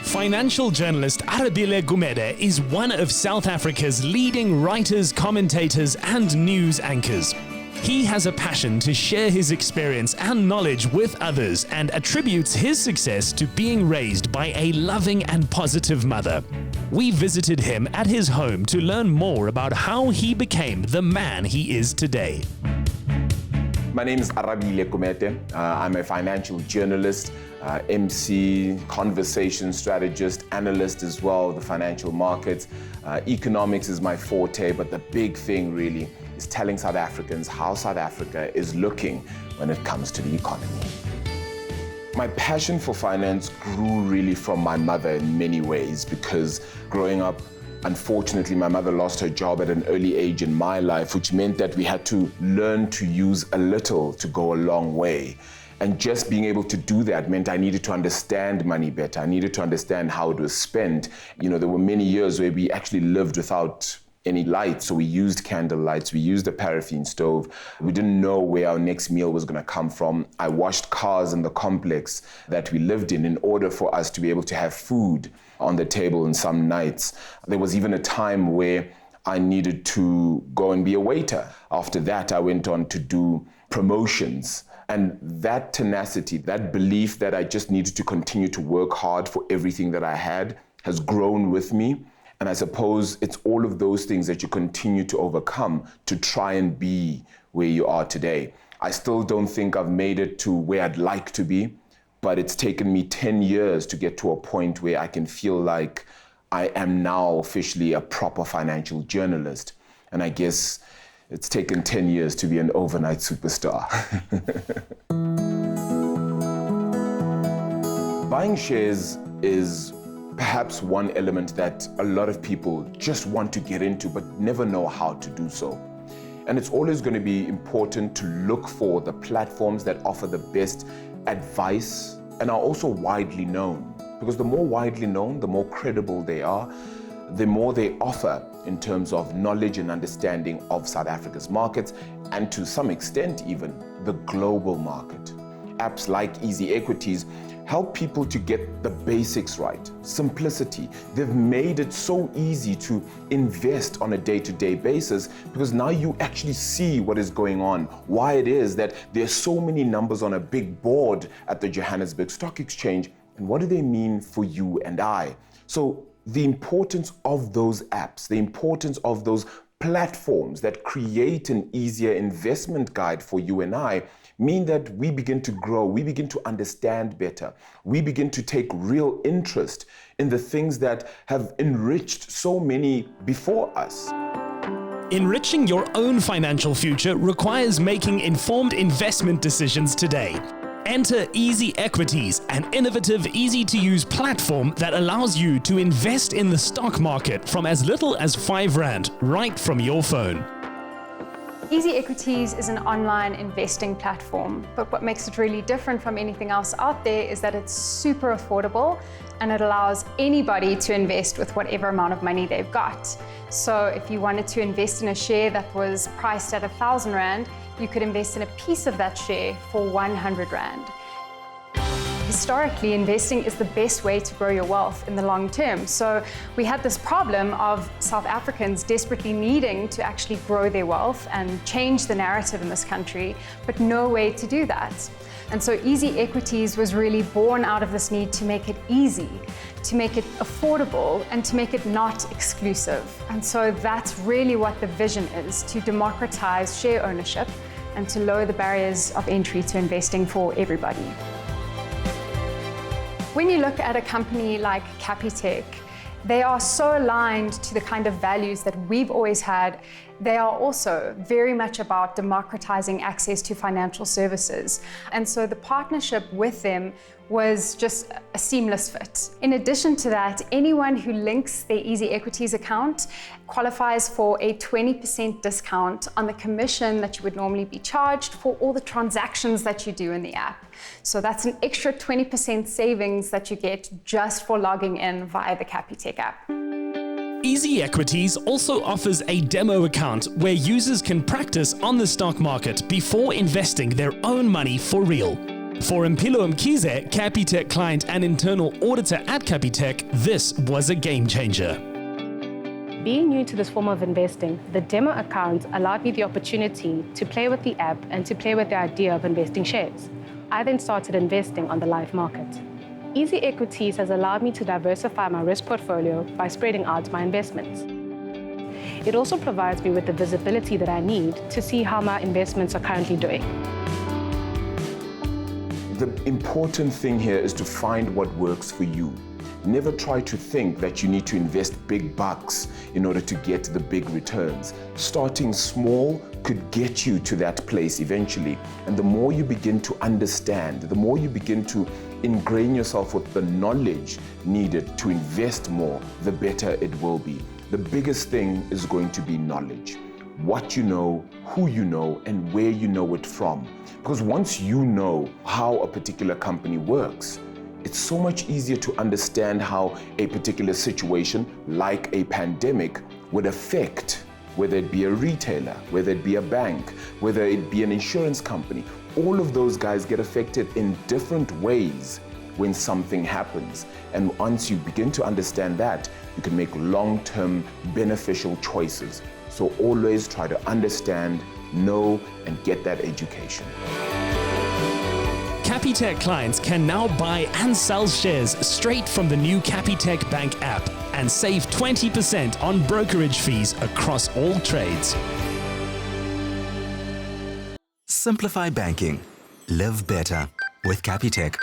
Financial journalist Arabile Gumede is one of South Africa's leading writers, commentators, and news anchors. He has a passion to share his experience and knowledge with others and attributes his success to being raised by a loving and positive mother. We visited him at his home to learn more about how he became the man he is today. My name is Arabile Gumede. I'm a financial journalist, MC, conversation strategist, analyst as well, the financial markets. Economics is my forte, but the big thing really is telling South Africans how South Africa is looking when it comes to the economy. My passion for finance grew really from my mother in many ways because growing up, unfortunately, my mother lost her job at an early age in my life, which meant that we had to learn to use a little to go a long way. And just being able to do that meant I needed to understand money better. I needed to understand how it was spent. You know, there were many years where we actually lived without any lights. So we used candle lights, we used a paraffin stove. We didn't know where our next meal was going to come from. I washed cars in the complex that we lived in order for us to be able to have food on the table in some nights. There was even a time where I needed to go and be a waiter. After that, I went on to do promotions. And that tenacity, that belief that I just needed to continue to work hard for everything that I had has grown with me. And I suppose it's all of those things that you continue to overcome to try and be where you are today. I still don't think I've made it to where I'd like to be, but it's taken me 10 years to get to a point where I can feel like I am now officially a proper financial journalist. And I guess it's taken 10 years to be an overnight superstar. Buying shares is perhaps one element that a lot of people just want to get into but never know how to do so. And it's always going to be important to look for the platforms that offer the best advice and are also widely known. Because the more widely known, the more credible they are, the more they offer in terms of knowledge and understanding of South Africa's markets and to some extent even the global market. Apps like EasyEquities help people to get the basics right, simplicity. They've made it so easy to invest on a day-to-day basis because now you actually see what is going on, why it is that there's so many numbers on a big board at the Johannesburg Stock Exchange, and what do they mean for you and I? So the importance of those apps, the importance of those platforms that create an easier investment guide for you and I mean that we begin to grow, we begin to understand better, we begin to take real interest in the things that have enriched so many before us. Enriching your own financial future requires making informed investment decisions today. Enter EasyEquities, an innovative, easy-to-use platform that allows you to invest in the stock market from as little as R5 right from your phone. EasyEquities is an online investing platform, but what makes it really different from anything else out there is that it's super affordable and it allows anybody to invest with whatever amount of money they've got. So if you wanted to invest in a share that was priced at R1,000, you could invest in a piece of that share for R100. Historically, investing is the best way to grow your wealth in the long term. So we had this problem of South Africans desperately needing to actually grow their wealth and change the narrative in this country, but no way to do that. And so EasyEquities was really born out of this need to make it easy, to make it affordable, and to make it not exclusive. And so that's really what the vision is, to democratize share ownership and to lower the barriers of entry to investing for everybody. When you look at a company like Capitec, they are so aligned to the kind of values that we've always had. They are also very much about democratizing access to financial services. And so the partnership with them was just a seamless fit. In addition to that, anyone who links their EasyEquities account qualifies for a 20% discount on the commission that you would normally be charged for all the transactions that you do in the app. So that's an extra 20% savings that you get just for logging in via the Capitec app. EasyEquities also offers a demo account where users can practice on the stock market before investing their own money for real. For Mpilo Mkhize, Capitec client and internal auditor at Capitec, this was a game changer. Being new to this form of investing, the demo account allowed me the opportunity to play with the app and to play with the idea of investing shares. I then started investing on the live market. EasyEquities has allowed me to diversify my risk portfolio by spreading out my investments. It also provides me with the visibility that I need to see how my investments are currently doing. The important thing here is to find what works for you. Never try to think that you need to invest big bucks in order to get the big returns. Starting small could get you to that place eventually. And the more you begin to understand, the more you begin to ingrain yourself with the knowledge needed to invest more, the better it will be. The biggest thing is going to be knowledge. What you know, who you know, and where you know it from. Because once you know how a particular company works, it's so much easier to understand how a particular situation, like a pandemic, would affect whether it be a retailer, whether it be a bank, whether it be an insurance company. All of those guys get affected in different ways when something happens. And once you begin to understand that, you can make long-term beneficial choices. So always try to understand, know, and get that education. Capitec clients can now buy and sell shares straight from the new Capitec Bank app and save 20% on brokerage fees across all trades. Simplify banking. Live better with Capitec.